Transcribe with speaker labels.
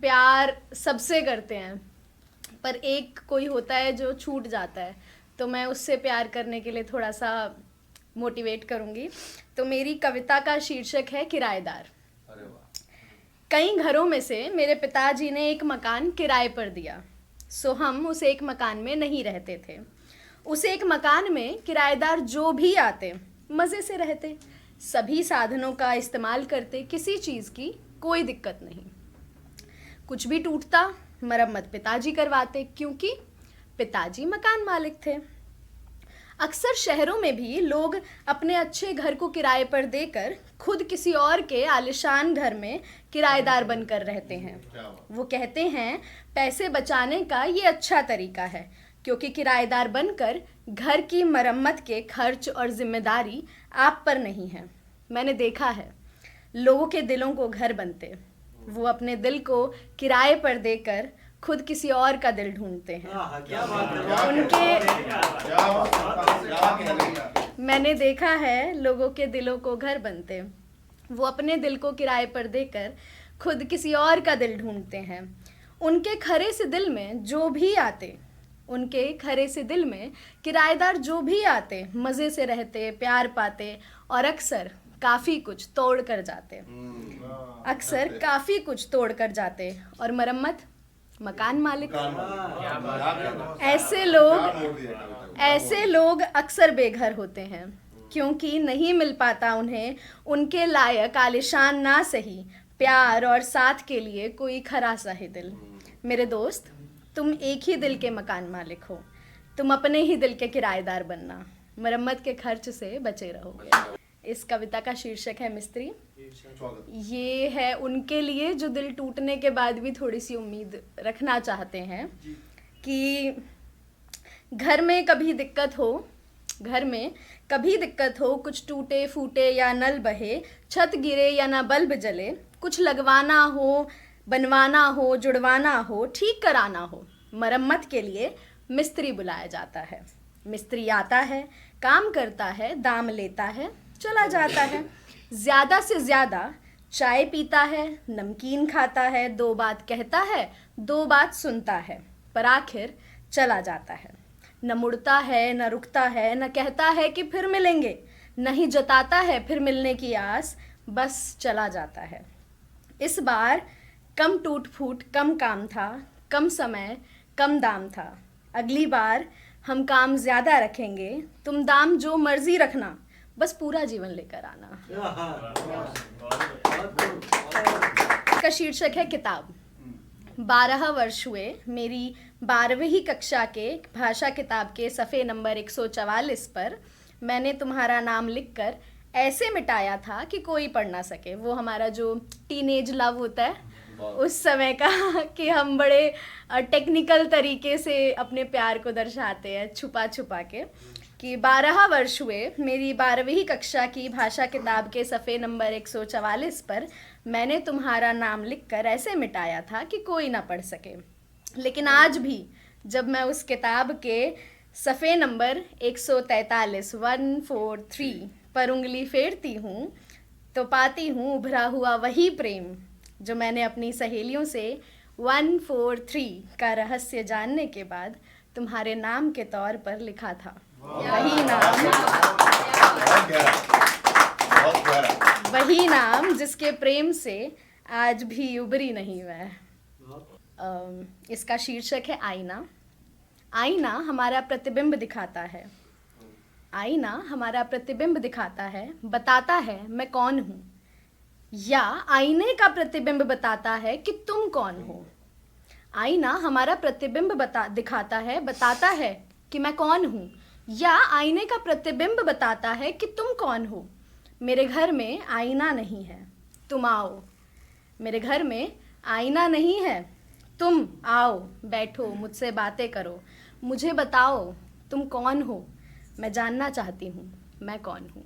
Speaker 1: प्यार सबसे करते हैं, पर एक कोई होता है जो छूट जाता है, तो मैं उससे प्यार करने के लिए थोड़ा सा मोटिवेट करूँगी। तो मेरी कविता का शीर्षक है किराएदार।
Speaker 2: अरे वाह।
Speaker 1: कई घरों में से मेरे पिताजी ने एक मकान किराए पर दिया, सो हम उस एक मकान में नहीं रहते थे। उस एक मकान में किराएदार जो भी आते मज़े से रहते, सभी साधनों का इस्तेमाल करते, किसी चीज़ की कोई दिक्कत नहीं। कुछ भी टूटता मरम्मत पिताजी करवाते, क्योंकि पिताजी मकान मालिक थे। अक्सर शहरों में भी लोग अपने अच्छे घर को किराए पर देकर खुद किसी और के आलिशान घर में किराएदार बनकर रहते हैं। वो कहते हैं पैसे बचाने का ये अच्छा तरीका है, क्योंकि किराएदार बनकर घर की मरम्मत के खर्च और जिम्मेदारी आप पर नहीं है। मैंने देखा है लोगों के दिलों को घर बनते, वो अपने दिल को किराए पर देकर खुद किसी और का दिल ढूंढते हैं। मैंने देखा है लोगों के दिलों को घर बनते, वो अपने दिल को किराए पर देकर खुद किसी और का दिल ढूंढते हैं। उनके खरे से दिल में जो भी आते, उनके खरे से दिल में किराएदार जो भी आते मज़े से रहते, प्यार पाते और अक्सर काफ़ी कुछ तोड़ कर जाते। और मरम्मत मकान मालिक। ऐसे लोग अक्सर बेघर होते हैं, क्योंकि नहीं मिल पाता उन्हें उनके लायक आलिशान ना सही प्यार और साथ के लिए कोई खरा सा ही दिल। मेरे दोस्त, तुम एक ही दिल के मकान मालिक हो, तुम अपने ही दिल के किराएदार बनना, मरम्मत के खर्च से बचे रहोगे। इस कविता का शीर्षक है मिस्त्री। ये है उनके लिए जो दिल टूटने के बाद भी थोड़ी सी उम्मीद रखना चाहते हैं कि घर में कभी दिक्कत हो, कुछ टूटे फूटे या नल बहे, छत गिरे या ना बल्ब जले, कुछ लगवाना हो, बनवाना हो, जुड़वाना हो, ठीक कराना हो, मरम्मत के लिए मिस्त्री बुलाया जाता है। मिस्त्री आता है, काम करता है, दाम लेता है, चला जाता है। ज़्यादा से ज़्यादा चाय पीता है, नमकीन खाता है, 2 बात कहता है, 2 बात सुनता है, पर आखिर चला जाता है। न मुड़ता है, न रुकता है, न कहता है कि फिर मिलेंगे, न ही जताता है फिर मिलने की आस, बस चला जाता है। इस बार कम टूट फूट, कम काम था, कम समय, कम दाम था। अगली बार हम काम ज़्यादा रखेंगे, तुम दाम जो मर्जी रखना, बस पूरा जीवन लेकर आना। इसका शीर्षक है किताब। 12 वर्ष हुए मेरी 12वीं कक्षा के भाषा किताब के सफ़े नंबर 144 पर मैंने तुम्हारा नाम लिखकर ऐसे मिटाया था कि कोई पढ़ ना सके। वो हमारा जो टीनेज लव होता है उस समय का, कि हम बड़े टेक्निकल तरीके से अपने प्यार को दर्शाते हैं छुपा छुपा के। कि 12 वर्ष हुए मेरी 12वीं कक्षा की भाषा किताब के सफ़े नंबर 144 पर मैंने तुम्हारा नाम लिखकर ऐसे मिटाया था कि कोई ना पढ़ सके। लेकिन आज भी जब मैं उस किताब के सफ़े नंबर 143 143 पर उंगली फेरती हूँ, तो पाती हूँ उभरा हुआ वही प्रेम जो मैंने अपनी सहेलियों से 143 का रहस्य जानने के बाद तुम्हारे नाम के तौर पर लिखा था। वही नाम जिसके प्रेम से आज भी उबरी नहीं मैं। इसका शीर्षक है आईना। आईना हमारा प्रतिबिंब दिखाता है। आईना हमारा प्रतिबिंब दिखाता है, बताता है मैं कौन हूँ, या आईने का प्रतिबिंब बताता है कि तुम कौन हो। आईना हमारा प्रतिबिंब दिखाता है, बताता है कि मैं कौन हूँ, या आईने का प्रतिबिंब बताता है कि तुम कौन हो। मेरे घर में आईना नहीं है, तुम आओ। मेरे घर में आईना नहीं है, तुम आओ, बैठो, मुझसे बातें करो, मुझे बताओ तुम कौन हो। मैं जानना चाहती हूँ मैं कौन हूँ।